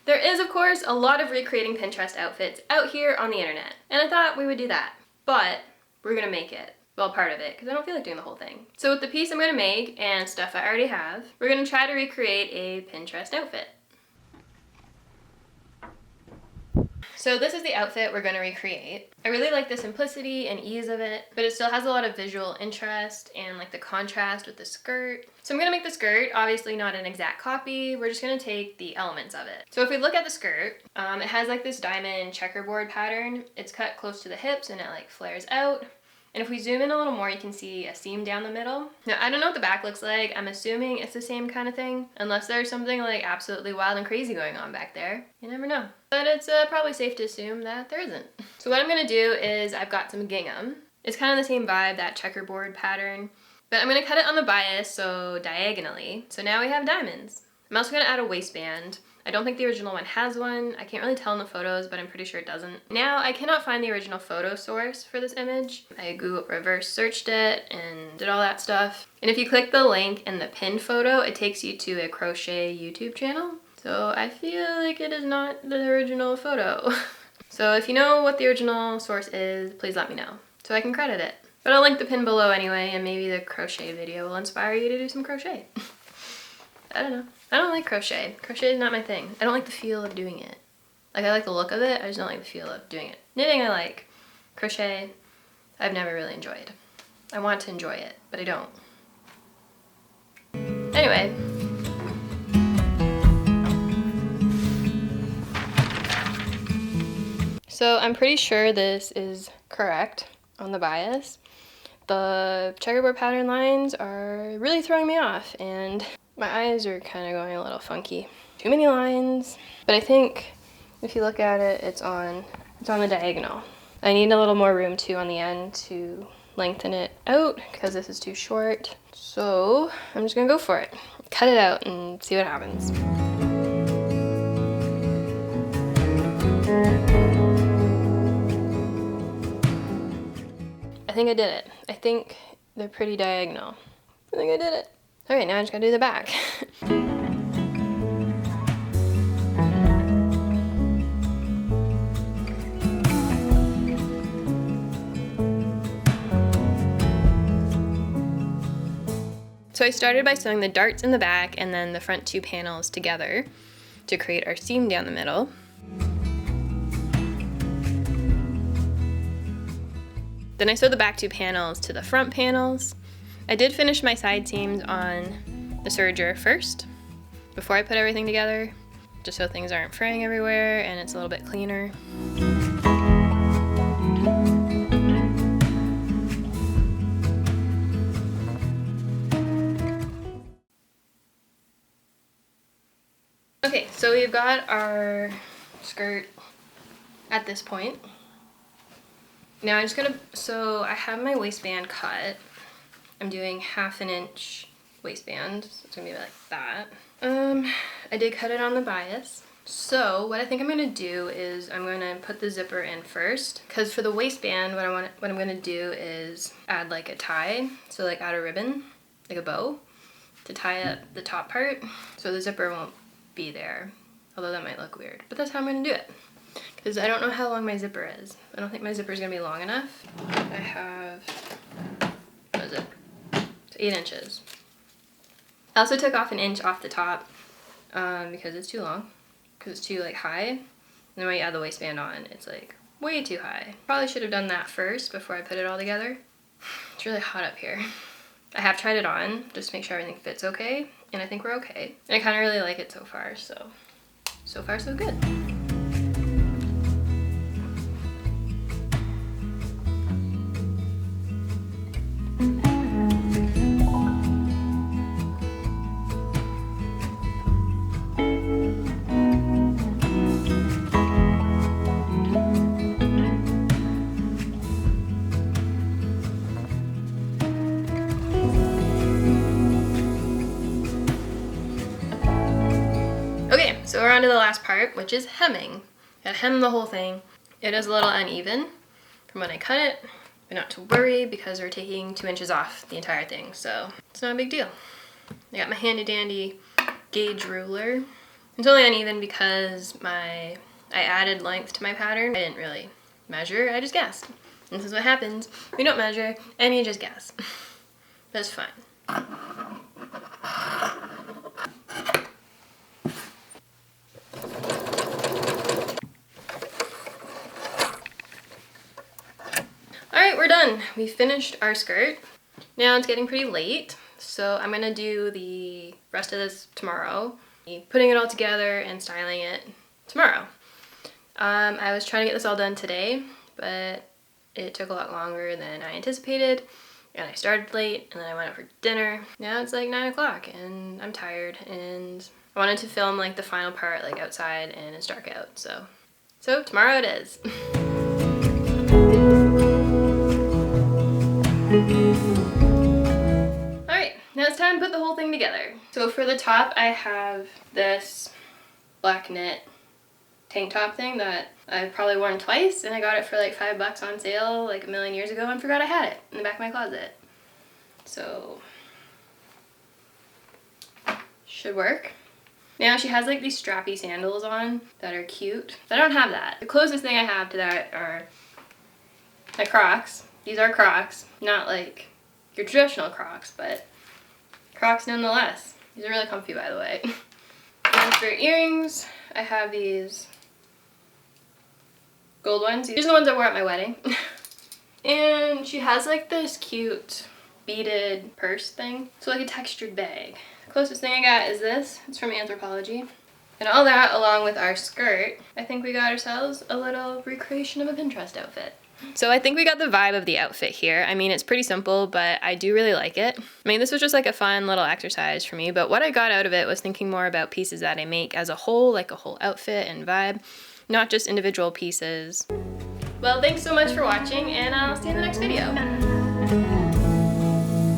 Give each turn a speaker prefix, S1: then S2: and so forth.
S1: There is, of course, a lot of recreating Pinterest outfits out here on the internet, and I thought we would do that. But we're gonna make it. Well, part of it, because I don't feel like doing the whole thing. So with the piece I'm gonna make and stuff I already have, we're gonna try to recreate a Pinterest outfit. So this is the outfit we're gonna recreate. I really like the simplicity and ease of it, but it still has a lot of visual interest and like the contrast with the skirt. So I'm gonna make the skirt, obviously not an exact copy, we're just gonna take the elements of it. So if we look at the skirt, it has like this diamond checkerboard pattern. It's cut close to the hips and it like flares out. And if we zoom in a little more, you can see a seam down the middle. Now, I don't know what the back looks like. I'm assuming it's the same kind of thing, unless there's something like absolutely wild and crazy going on back there. You never know. But it's probably safe to assume that there isn't. So what I'm gonna do is I've got some gingham. It's kind of the same vibe, that checkerboard pattern, but I'm gonna cut it on the bias, so diagonally. So now we have diamonds. I'm also gonna add a waistband. I don't think the original one has one. I can't really tell in the photos, but I'm pretty sure it doesn't. Now, I cannot find the original photo source for this image. I Google reverse searched it and did all that stuff. And if you click the link in the pinned photo, it takes you to a crochet YouTube channel. So I feel like it is not the original photo. So if you know what the original source is, please let me know so I can credit it. But I'll link the pin below anyway, and maybe the crochet video will inspire you to do some crochet. I don't know. I don't like crochet. Crochet is not my thing. I don't like the feel of doing it. Like, I like the look of it, I just don't like the feel of doing it. Knitting I like. Crochet, I've never really enjoyed. I want to enjoy it, but I don't. Anyway. So I'm pretty sure this is correct on the bias. The checkerboard pattern lines are really throwing me off, and my eyes are kind of going a little funky. Too many lines, but I think if you look at it, it's on the diagonal. I need a little more room too on the end to lengthen it out because this is too short. So I'm just gonna go for it. Cut it out and see what happens. I think I did it. I think they're pretty diagonal. I think I did it. All right, now I just gotta do the back. So I started by sewing the darts in the back and then the front two panels together to create our seam down the middle. Then I sewed the back two panels to the front panels. I did finish my side seams on the serger first, before I put everything together, just so things aren't fraying everywhere and it's a little bit cleaner. Okay, so we've got our skirt at this point. Now I'm just gonna, so I have my waistband cut. I'm doing 1/2 inch waistband, so it's gonna be like that. I did cut it on the bias. So what I think I'm gonna do is I'm gonna put the zipper in first, because for the waistband, what I'm gonna do is add like a tie, so like add a ribbon, like a bow, to tie up the top part, so the zipper won't be there, although that might look weird. But that's how I'm gonna do it, because I don't know how long my zipper is. I don't think my zipper is gonna be long enough. I have, what is it? It's 8 inches. I also took off 1 inch off the top because it's too long, because it's too like high. And then when you add the waistband on, it's like way too high. Probably should have done that first before I put it all together. It's really hot up here. I have tried it on just to make sure everything fits okay, and I think we're okay. And I kind of really like it so far, so far so good. So we're on to the last part, which is hemming. Gotta hem the whole thing. It is a little uneven from when I cut it, but not to worry because we're taking 2 inches off the entire thing, so it's not a big deal. I got my handy dandy gauge ruler. It's only uneven because I added length to my pattern. I didn't really measure, I just guessed. This is what happens. You don't measure and you just guess. That's fine. Alright, we're done. We finished our skirt. Now it's getting pretty late, so I'm gonna do the rest of this tomorrow. Putting it all together and styling it tomorrow. I was trying to get this all done today, but it took a lot longer than I anticipated, and I started late, and then I went out for dinner. Now it's like 9 o'clock, and I'm tired, and I wanted to film like the final part like outside, and it's dark out, so tomorrow it is. Alright, now it's time to put the whole thing together. So for the top, I have this black knit tank top thing that I've probably worn twice, and I got it for like $5 on sale like a million years ago and forgot I had it in the back of my closet. So, should work. Now she has like these strappy sandals on that are cute. I don't have that. The closest thing I have to that are my Crocs. These are Crocs, not like your traditional Crocs, but Crocs nonetheless. These are really comfy, by the way. And for earrings, I have these gold ones. These are the ones I wore at my wedding. And she has like this cute beaded purse thing. So like a textured bag. The closest thing I got is this. It's from Anthropologie. And all that along with our skirt, I think we got ourselves a little recreation of a Pinterest outfit. So I think we got the vibe of the outfit here. I mean, it's pretty simple, but I do really like it. I mean, this was just like a fun little exercise for me, but what I got out of it was thinking more about pieces that I make as a whole, like a whole outfit and vibe, not just individual pieces. Well, thanks so much for watching, and I'll see you in the next video.